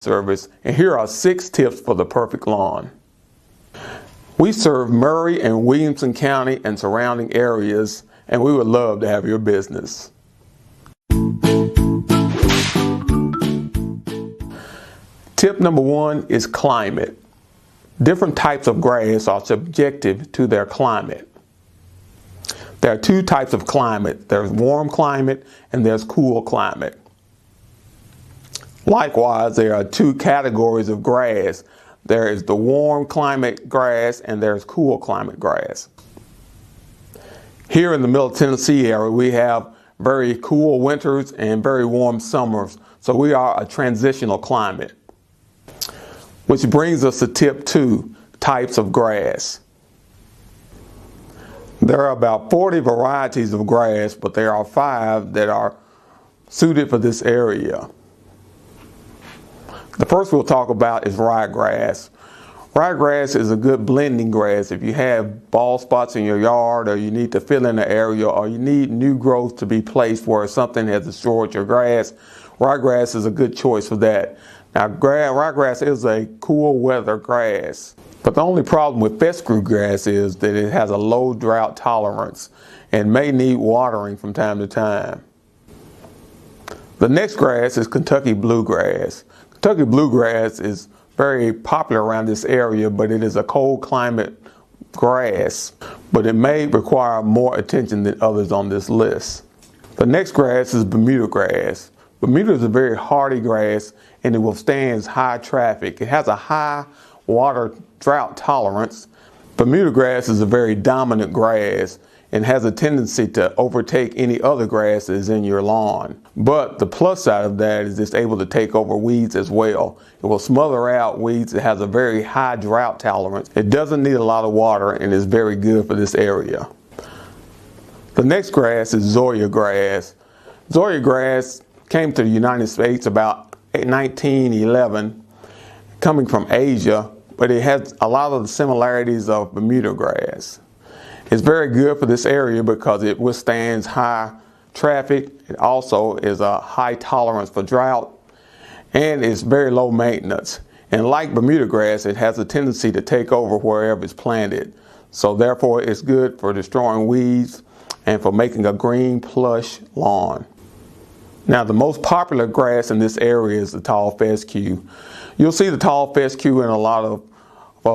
Service, and here are 6 tips for the perfect lawn. We serve Maury and Williamson County and surrounding areas, and we would love to have your business. Tip number 1 is climate. Different types of grass are subjective to their climate. There are 2 types of climate. There's warm climate and there's cool climate. Likewise, there are 2 categories of grass. There is the warm climate grass and there's cool climate grass. Here in the Middle Tennessee area, we have very cool winters and very warm summers. So we are a transitional climate. Which brings us to tip 2, types of grass. There are about 40 varieties of grass, but there are 5 that are suited for this area. The first we'll talk about is ryegrass. Ryegrass is a good blending grass. If you have bald spots in your yard, or you need to fill in the area, or you need new growth to be placed where something has destroyed your grass, ryegrass is a good choice for that. Now, ryegrass is a cool weather grass, but the only problem with fescue grass is that it has a low drought tolerance and may need watering from time to time. The next grass is Kentucky bluegrass. Kentucky bluegrass is very popular around this area, but it is a cold climate grass, but it may require more attention than others on this list. The next grass is Bermuda grass. Bermuda is a very hardy grass and it withstands high traffic. It has a high water drought tolerance. Bermuda grass is a very dominant grass and has a tendency to overtake any other grasses in your lawn. But the plus side of that is it's able to take over weeds as well. It will smother out weeds. It has a very high drought tolerance. It doesn't need a lot of water and is very good for this area. The next grass is Zoysia grass. Zoysia grass came to the United States about 1911, coming from Asia, but it has a lot of the similarities of Bermuda grass. It's very good for this area because it withstands high traffic. It also is a high tolerance for drought and it's very low maintenance. And like Bermuda grass, it has a tendency to take over wherever it's planted. So therefore it's good for destroying weeds and for making a green plush lawn. Now the most popular grass in this area is the tall fescue. You'll see the tall fescue in a lot of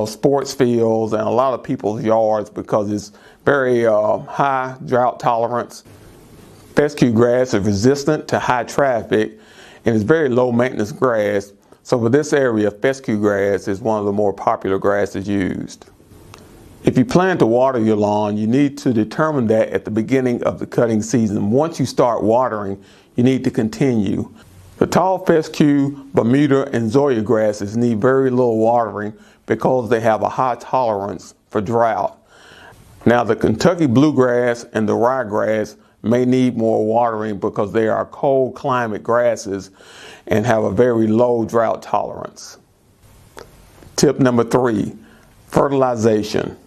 sports fields and a lot of people's yards because it's very high drought tolerance. Fescue grass is resistant to high traffic and it's very low maintenance grass. So for this area, fescue grass is one of the more popular grasses used. If you plan to water your lawn, you need to determine that at the beginning of the cutting season. Once you start watering, you need to continue. The tall fescue, Bermuda, and Zoysia grasses need very little watering because they have a high tolerance for drought. Now the Kentucky bluegrass and the ryegrass may need more watering because they are cold climate grasses and have a very low drought tolerance. Tip number 3, fertilization.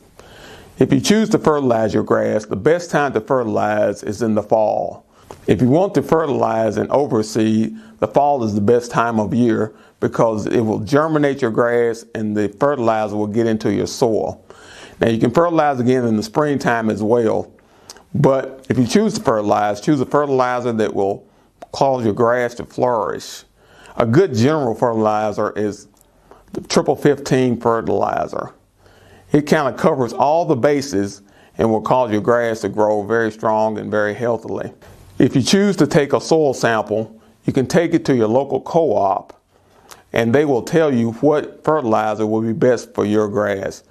If you choose to fertilize your grass, the best time to fertilize is in the fall. If you want to fertilize and overseed, the fall is the best time of year because it will germinate your grass and the fertilizer will get into your soil. Now you can fertilize again in the springtime as well, but if you choose to fertilize, choose a fertilizer that will cause your grass to flourish. A good general fertilizer is the Triple 15 fertilizer. It kind of covers all the bases and will cause your grass to grow very strong and very healthily. If you choose to take a soil sample, you can take it to your local co-op and they will tell you what fertilizer will be best for your grass.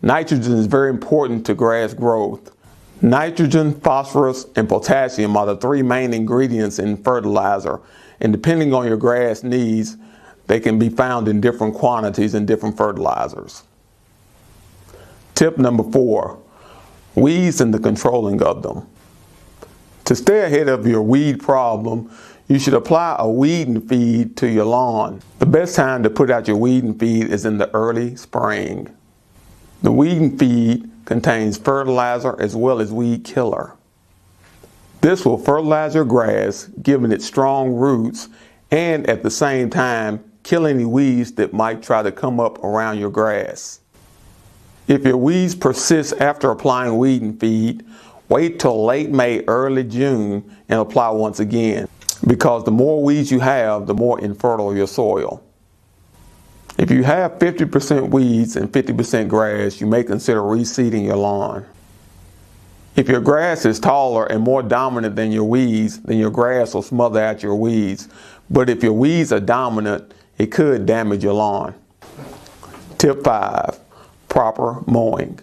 Nitrogen is very important to grass growth. Nitrogen, phosphorus, and potassium are the 3 main ingredients in fertilizer. And depending on your grass needs, they can be found in different quantities in different fertilizers. Tip number 4, weeds and the controlling of them. To stay ahead of your weed problem, you should apply a weeding feed to your lawn. The best time to put out your weeding feed is in the early spring. The weeding feed contains fertilizer as well as weed killer. This will fertilize your grass, giving it strong roots, and at the same time kill any weeds that might try to come up around your grass. If your weeds persist after applying weeding feed, wait till late May, early June and apply once again, because the more weeds you have, the more infertile your soil. If you have 50% weeds and 50% grass, you may consider reseeding your lawn. If your grass is taller and more dominant than your weeds, then your grass will smother out your weeds. But if your weeds are dominant, it could damage your lawn. Tip 5. Proper mowing.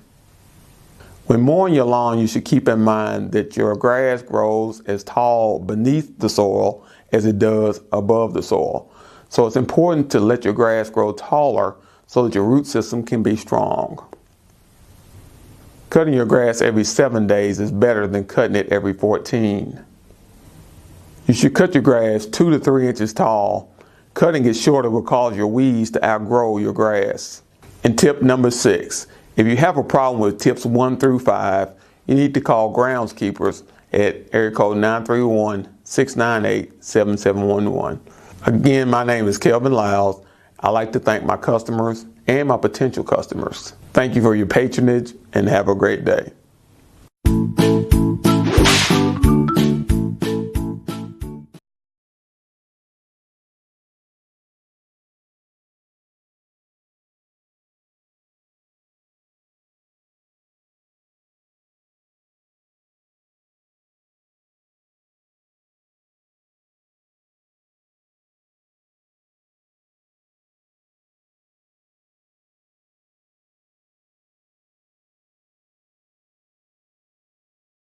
When mowing your lawn, you should keep in mind that your grass grows as tall beneath the soil as it does above the soil. So it's important to let your grass grow taller so that your root system can be strong. Cutting your grass every 7 days is better than cutting it every 14. You should cut your grass 2 to 3 inches tall. Cutting it shorter will cause your weeds to outgrow your grass. And tip number 6, if you have a problem with tips 1 through 5, you need to call groundskeepers at area code 931-698-7711. Again, my name is Kelvin Lyles. I'd like to thank my customers and my potential customers. Thank you for your patronage and have a great day.